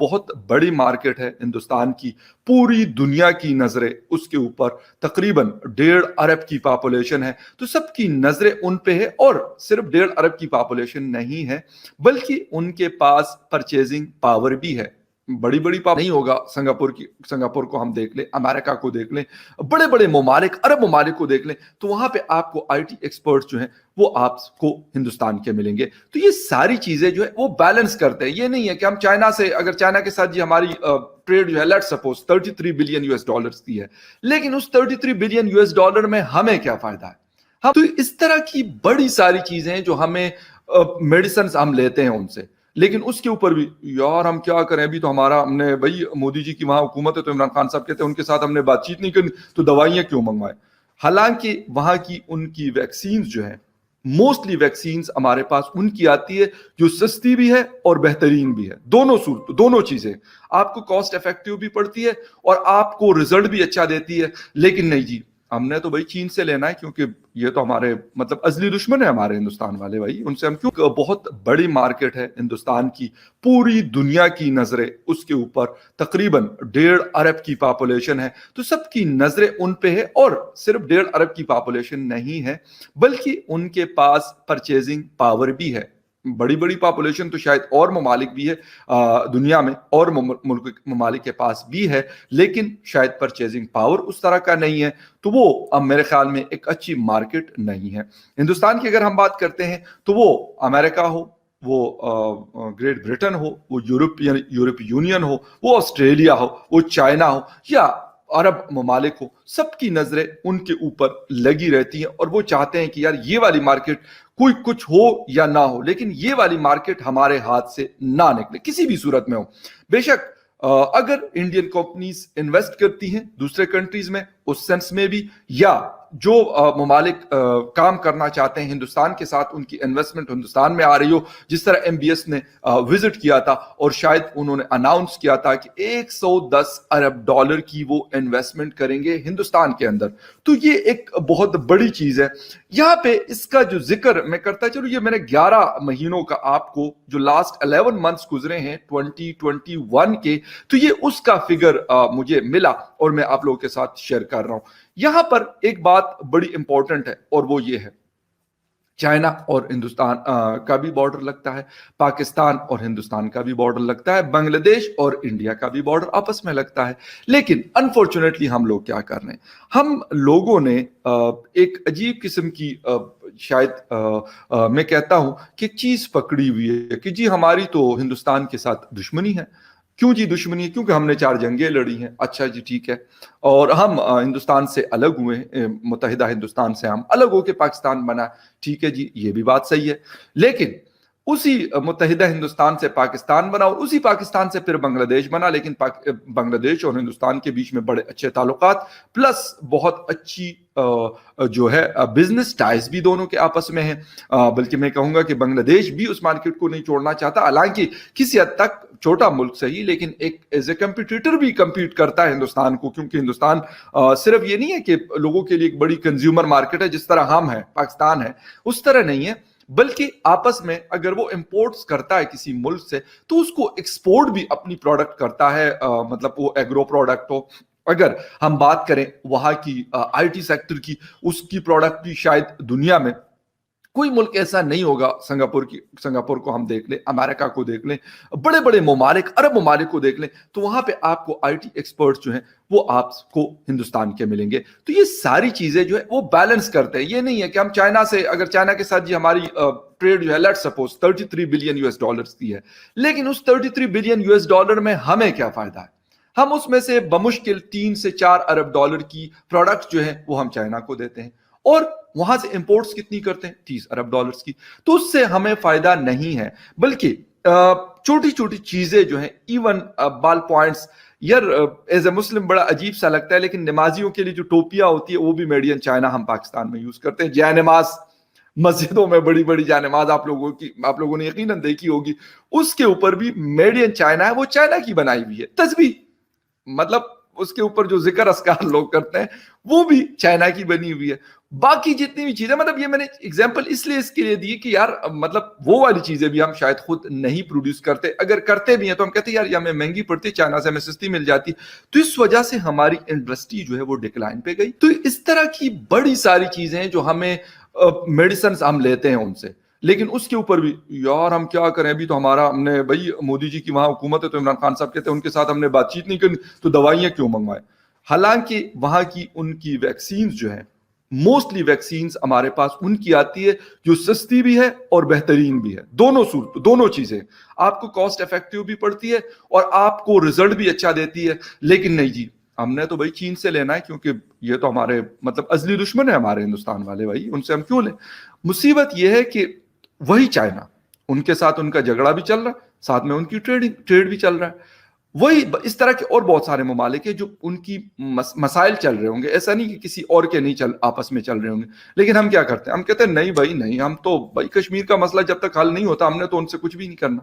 بہت بڑی مارکیٹ ہے ہندوستان کی. پوری دنیا کی نظریں اس کے اوپر، تقریباً 1.5 ارب کی پاپولیشن ہے، تو سب کی نظریں ان پہ ہے. اور صرف 1.5 ارب کی پاپولیشن نہیں ہے بلکہ ان کے پاس پرچیزنگ پاور بھی ہے. بڑی بڑی نہیں ہوگا. سنگاپور کو ہم دیکھ لیں، امریکہ کو دیکھ لیں، بڑے بڑے ممالک، عرب ممالک کو دیکھ لیں، تو وہاں پہ آپ کو آئی ٹی ایکسپرٹس جو ہیں وہ آپ کو ہندوستان کے ملیں گے. تو یہ ساری چیزیں جو ہے وہ بیلنس کرتے ہیں. یہ نہیں ہے کہ ہم چائنا سے، اگر چائنا کے ساتھ ہماری ٹریڈ جو ہے لیٹ سپوز $33 بلین کی ہے، لیکن اس $33 بلین میں ہمیں کیا فائدہ ہے؟ تو اس طرح کی بڑی ساری چیزیں ہیں جو ہمیں میڈیسنز ہم لیتے ہیں ان سے، لیکن اس کے اوپر بھی یار ہم کیا کریں، ابھی تو ہم نے بھائی مودی جی کی وہاں حکومت ہے، تو عمران خان صاحب کہتے ہیں ان کے ساتھ ہم نے بات چیت نہیں کرنی، تو دوائیاں کیوں منگوائیں؟ حالانکہ وہاں کی ان کی ویکسینز جو ہیں، موسٹلی ویکسینز ہمارے پاس ان کی آتی ہے جو سستی بھی ہے اور بہترین بھی ہے. دونوں چیزیں آپ کو کاسٹ افیکٹو بھی پڑتی ہے اور آپ کو رزلٹ بھی اچھا دیتی ہے. لیکن نہیں جی، ہم نے تو بھائی چین سے لینا ہے، کیونکہ یہ تو ہمارے ازلی دشمن ہے ہمارے ہندوستان والے. بھائی ان سے ہم کیوں؟ بہت بڑی مارکیٹ ہے ہندوستان کی. پوری دنیا کی نظریں اس کے اوپر، تقریباً 1.5 ارب کی پاپولیشن ہے، تو سب کی نظریں ان پہ ہے. اور صرف 1.5 ارب کی پاپولیشن نہیں ہے بلکہ ان کے پاس پرچیزنگ پاور بھی ہے. بڑی بڑی پاپولیشن تو شاید اور ممالک بھی ہے دنیا میں، اور ممالک کے پاس بھی ہے، لیکن شاید پرچیزنگ پاور اس طرح کا نہیں ہے. تو وہ اب میرے خیال میں ایک اچھی مارکیٹ نہیں ہے. ہندوستان کی اگر ہم بات کرتے ہیں تو وہ امریکہ ہو، وہ گریٹ برٹن ہو، وہ یورپ یونین ہو، وہ آسٹریلیا ہو، وہ چائنا ہو، یا عرب ممالک ہو، سب کی نظریں ان کے اوپر لگی رہتی ہیں. اور وہ چاہتے ہیں کہ یار یہ والی مارکیٹ کوئی کچھ ہو یا نہ ہو، لیکن یہ والی مارکیٹ ہمارے ہاتھ سے نہ نکلے کسی بھی صورت میں ہو. بے شک اگر انڈین کمپنیز انویسٹ کرتی ہیں دوسرے کنٹریز میں اس سینس میں بھی، یا جو ممالک کام کرنا چاہتے ہیں ہندوستان کے ساتھ، ان کی انویسٹمنٹ ہندوستان میں آ رہی ہو، جس طرح MBS نے وزٹ کیا تھا اور شاید انہوں نے اناؤنس کیا تھا کہ $110 ارب کی وہ انویسٹمنٹ کریں گے ہندوستان کے اندر. تو یہ ایک بہت بڑی چیز ہے. یہاں پہ اس کا جو ذکر میں کرتا چلوں، یہ میں نے 11 مہینوں کا آپ کو جو لاسٹ 11 منتھس گزرے ہیں 2021 کے، تو یہ اس کا فگر مجھے ملا اور میں آپ لوگوں کے ساتھ شیئر کر رہا ہوں. یہاں پر ایک بات بڑی امپورٹنٹ ہے اور وہ یہ ہے، چائنا اور ہندوستان کا بھی بارڈر لگتا ہے، پاکستان اور ہندوستان کا بھی بارڈر لگتا ہے، بنگلہ دیش اور انڈیا کا بھی بارڈر آپس میں لگتا ہے. لیکن انفارچونیٹلی ہم لوگ کیا کر رہے ہیں، ہم لوگوں نے ایک عجیب قسم کی شاید میں کہتا ہوں کہ چیز پکڑی ہوئی ہے کہ جی ہماری تو ہندوستان کے ساتھ دشمنی ہے. کیوں جی دشمنی ہے؟ کیونکہ ہم نے 4 جنگیں لڑی ہیں. اچھا جی ٹھیک ہے، اور ہم ہندوستان سے الگ ہوئے، متحدہ ہندوستان سے ہم الگ ہو کے پاکستان بنا. ٹھیک ہے جی، یہ بھی بات صحیح ہے، لیکن اسی متحدہ ہندوستان سے پاکستان بنا اور اسی پاکستان سے پھر بنگلہ دیش بنا. لیکن بنگلہ دیش اور ہندوستان کے بیچ میں بڑے اچھے تعلقات، پلس بہت اچھی جو ہے بزنس ٹائز بھی دونوں کے آپس میں ہیں. بلکہ میں کہوں گا کہ بنگلہ دیش بھی اس مارکیٹ کو نہیں چھوڑنا چاہتا، حالانکہ کسی حد تک چھوٹا ملک صحیح، لیکن ایک ایز اے کمپیٹیٹر بھی کمپیٹ کرتا ہے ہندوستان کو. کیونکہ ہندوستان صرف یہ نہیں ہے کہ لوگوں کے لیے ایک بڑی کنزیومر مارکیٹ ہے جس طرح ہم ہیں، پاکستان ہے، اس طرح نہیں ہے، بلکہ آپس میں اگر وہ امپورٹس کرتا ہے کسی ملک سے تو اس کو ایکسپورٹ بھی اپنی پروڈکٹ کرتا ہے. مطلب وہ ایگرو پروڈکٹ ہو، اگر ہم بات کریں وہاں کی آئی ٹی سیکٹر کی، اس کی پروڈکٹ بھی شاید دنیا میں کوئی ملک ایسا نہیں ہوگا. سنگاپور کو ہم دیکھ لیں، امریکہ کو دیکھ لیں، بڑے بڑے ممالک، عرب ممالک کو دیکھ لیں، تو وہاں پہ آپ کو آئی ٹی ایکسپرٹس جو ہیں وہ آپ کو ہندوستان کے ملیں گے. تو یہ ساری چیزیں جو ہے وہ بیلنس کرتے ہیں. یہ نہیں ہے کہ ہم چائنا سے، اگر چائنا کے ساتھ ہماری ٹریڈ جو ہے لیٹ سپوز $33 بلین کی ہے، لیکن اس $33 بلین میں ہمیں کیا فائدہ ہے؟ ہم اس میں سے بمشکل 3 سے 4 ارب ڈالر کی پروڈکٹس جو ہیں وہ ہم چائنا کو دیتے ہیں، اور وہاں سے امپورٹس کتنی کرتے ہیں؟ 30 ارب ڈالرز کی. تو اس سے ہمیں فائدہ نہیں ہے، بلکہ چھوٹی چھوٹی چیزیں جو ہیں، ایون بال پوائنٹس. یار ایز اے مسلم بڑا عجیب سا لگتا ہے، لیکن نمازیوں کے لیے جو ٹوپیاں ہوتی ہے وہ بھی میڈ ان چائنا ہم پاکستان میں یوز کرتے ہیں. جے نماز مسجدوں میں بڑی بڑی جے نماز آپ لوگوں نے یقیناً دیکھی ہوگی، اس کے اوپر بھی میڈ ان چائنا ہے، وہ چائنا کی بنائی ہوئی ہے. تسبیح، مطلب اس کے اوپر جو ذکر اذکار لوگ کرتے ہیں وہ بھی چائنا کی بنی ہوئی ہے. باقی جتنی بھی چیزیں, مطلب یہ میں نے اگزامپل اس لیے دی کہ یار مطلب وہ والی چیزیں بھی ہم شاید خود نہیں پروڈیوس کرتے, اگر کرتے بھی ہیں تو ہم کہتے ہیں یار یہ ہمیں مہنگی پڑتی ہے, چائنا سے ہمیں سستی مل جاتی, تو اس وجہ سے ہماری انڈسٹری جو ہے وہ ڈکلائن پہ گئی. تو اس طرح کی بڑی ساری چیزیں ہیں جو ہمیں میڈیسنز ہم لیتے ہیں ان سے, لیکن اس کے اوپر بھی یار ہم کیا کریں, ابھی تو ہم نے بھائی مودی جی کی وہاں حکومت ہے تو عمران خان صاحب کہتے ہیں ان کے ساتھ ہم نے بات چیت نہیں کرنی, تو دوائیاں کیوں منگوائیں. حالانکہ وہاں کی ان کی ویکسینز جو ہے, موسٹلی ویکسینز ہمارے پاس ان کی آتی ہے جو سستی بھی ہے اور بہترین بھی ہے, دونوں چیزیں آپ کو کاسٹ افیکٹو بھی پڑتی ہے اور آپ کو رزلٹ بھی اچھا دیتی ہے. لیکن نہیں جی, ہم نے تو بھائی چین سے لینا ہے کیونکہ یہ تو ہمارے مطلب ازلی دشمن ہے ہمارے ہندوستان والے, بھائی ان سے ہم کیوں لیں. مصیبت یہ ہے کہ وہی چائنا, ان کے ساتھ ان کا جھگڑا بھی چل رہا ہے, ساتھ میں ان کی ٹریڈ بھی چل رہا ہے. وہی اس طرح کے اور بہت سارے ممالک ہیں جو ان کی مسائل چل رہے ہوں گے, ایسا نہیں کہ کسی اور کے نہیں آپس میں چل رہے ہوں گے. لیکن ہم کیا کرتے ہیں, ہم کہتے ہیں نہیں بھائی نہیں, ہم تو بھائی کشمیر کا مسئلہ جب تک حل نہیں ہوتا ہم نے تو ان سے کچھ بھی نہیں کرنا.